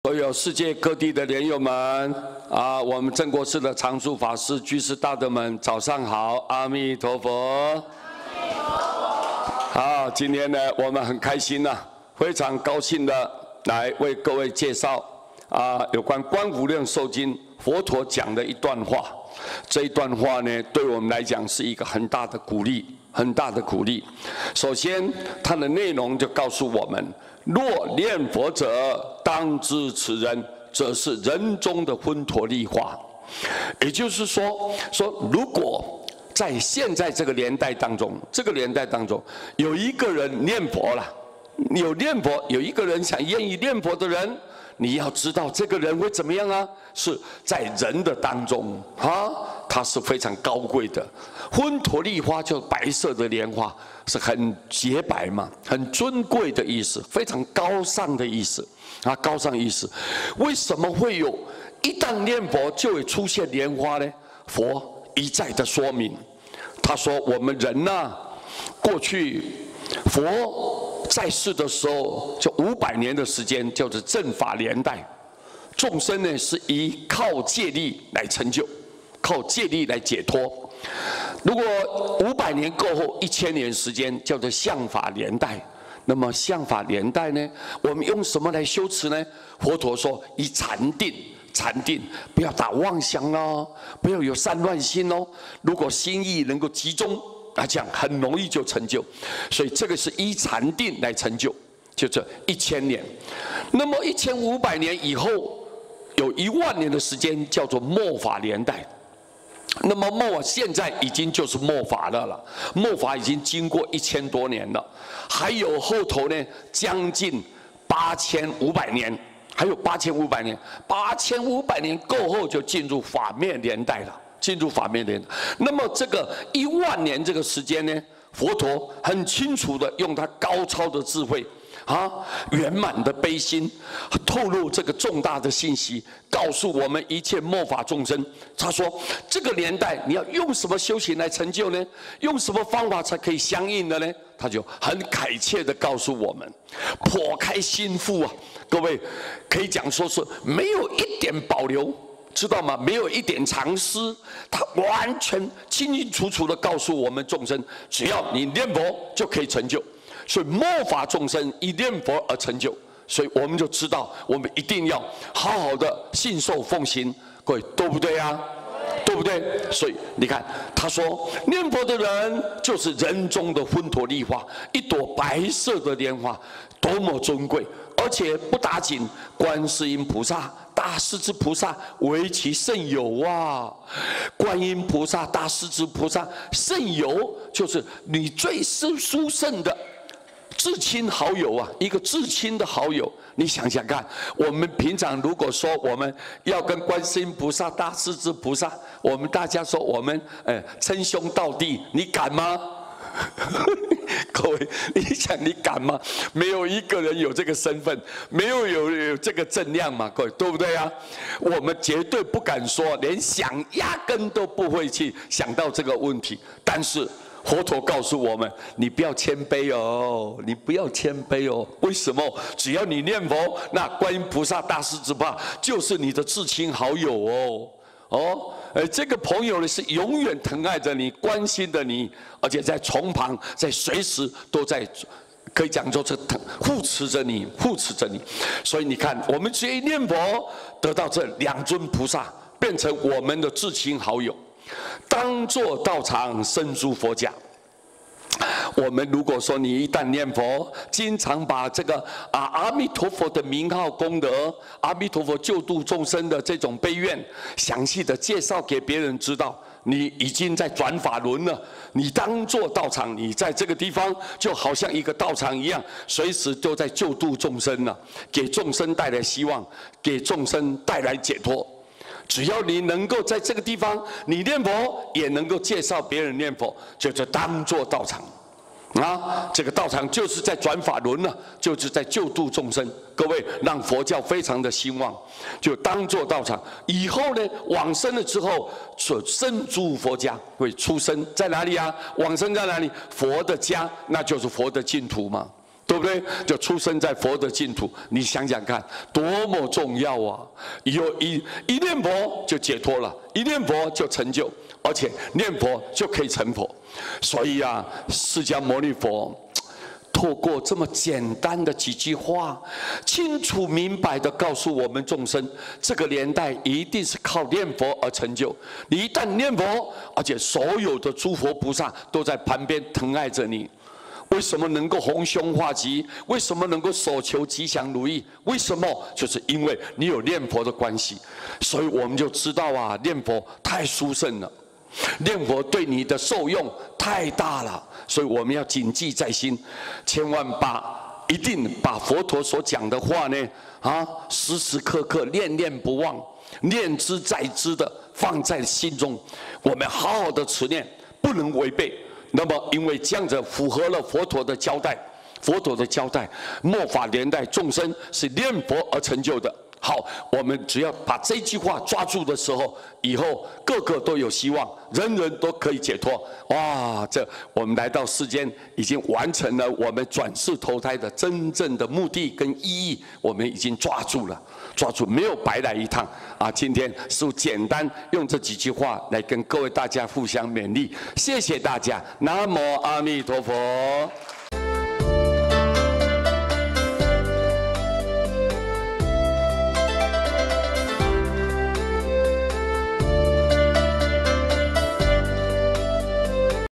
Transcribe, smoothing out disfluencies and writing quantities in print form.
所有世界各地的莲友们我们正国寺的常住法师、居士大德们，早上好，阿弥陀佛。好，今天呢，我们很开心非常高兴的来为各位介绍有关《观无量寿经》佛陀讲的一段话。这一段话呢，对我们来讲是一个很大的鼓励，很大的鼓励。首先，它的内容就告诉我们。 若念佛者，当知此人则是人中的昏陀利化。也就是说，如果在现在这个年代当中，有一个人念佛了，有一个人愿意念佛的人，你要知道这个人会怎么样啊？是在人的当中他是非常高贵的。昏陀利花就是白色的莲花。 是很洁白嘛，很尊贵的意思，非常高尚的意思高尚意思。为什么会有一旦念佛就会出现莲花呢？佛一再的说明，他说我们人过去佛在世的时候，就500年的时间，叫做正法年代，众生呢是依靠戒力来成就，靠戒力来解脱。 如果500年过后1000年时间叫做相法年代，那么相法年代呢，我们用什么来修持呢？佛陀说以禅定，禅定不要打妄想哦，不要有散乱心哦。如果心意能够集中，这样很容易就成就。所以这个是依禅定来成就，就这1000年。那么1500年以后，有10000年的时间叫做末法年代。 那么现在已经就是末法了，末法已经经过1000多年了，还有后头呢将近8500年，还有8500年，8500年过后就进入法灭年代了，进入法灭年代。那么这个10000年这个时间呢，佛陀很清楚的用他高超的智慧。 圆满的悲心，透露这个重大的信息，告诉我们一切末法众生。他说，这个年代你要用什么修行来成就呢？用什么方法才可以相应的呢？他就很恳切的告诉我们，剖开心腹各位可以讲说是没有一点保留。 知道吗？没有一点藏私，他完全清清楚楚的告诉我们众生，只要你念佛就可以成就。所以末法众生以念佛而成就，所以我们就知道，我们一定要好好的信受奉行，各位对不对啊？对不对？所以你看，他说念佛的人就是人中的昏陀利花，一朵白色的莲花，多么尊贵！而且不打紧，观世音菩萨。 大势至菩萨为其甚友观音菩萨、大势至菩萨甚友，就是你最殊胜的至亲好友一个至亲的好友。你想想看，我们平常如果说我们要跟观世音菩萨、大势至菩萨，我们大家说我们称兄道弟，你敢吗？各位，你想你敢吗？没有一个人有这个身份，没有这个正量嘛，各位，对不对啊？我们绝对不敢说，连想压根都不会去想到这个问题。但是佛陀告诉我们，你不要谦卑哦，你不要谦卑哦。为什么？只要你念佛，那观音菩萨、大势至菩萨就是你的至亲好友这个朋友呢是永远疼爱着你、关心着你，而且在从旁，在随时都在，可以讲说是护持着你，护持着你。所以你看，我们只要念佛，得到这2尊菩萨，变成我们的至亲好友，当作道场深诸佛家。 我们如果说你一旦念佛，经常把这个阿弥陀佛的名号功德，阿弥陀佛救度众生的这种悲愿，详细的介绍给别人知道，你已经在转法轮了。你当作道场，你在这个地方就好像一个道场一样，随时都在救度众生了，给众生带来希望，给众生带来解脱。 只要你能够在这个地方，你念佛也能够介绍别人念佛，就是当作道场，这个道场就是在转法轮了，就是在救度众生。各位，让佛教非常的兴旺，就当作道场。以后呢，往生了之后，所生诸佛家会出生在哪里啊？往生在哪里？佛的家，那就是佛的净土嘛。对不对？就出生在佛的净土，你想想看，多么重要啊！有一念佛就解脱了，一念佛就成就，而且念佛就可以成佛。所以啊，释迦牟尼佛透过这么简单的几句话，清楚明白地告诉我们众生，这个年代一定是靠念佛而成就。你一旦念佛，而且所有的诸佛菩萨都在旁边疼爱着你。为什么能够逢凶化吉？为什么能够所求吉祥如意？为什么？就是因为你有念佛的关系。所以我们就知道啊，念佛太殊胜了，念佛对你的受用太大了。所以我们要谨记在心，千万一定把佛陀所讲的话呢，时时刻刻念念不忘，念之在之的放在心中。我们好好的持念，不能违背。那么，因为这样子符合了佛陀的交代，末法年代众生是念佛而成就的。好，我们只要把这句话抓住的时候，以后个个都有希望，人人都可以解脱。哇，这我们来到世间，已经完成了我们转世投胎的真正的目的跟意义，我们已经抓住了，没有白来一趟啊！今天师父简单用这几句话来跟各位大家互相勉励，谢谢大家，南无阿弥陀佛。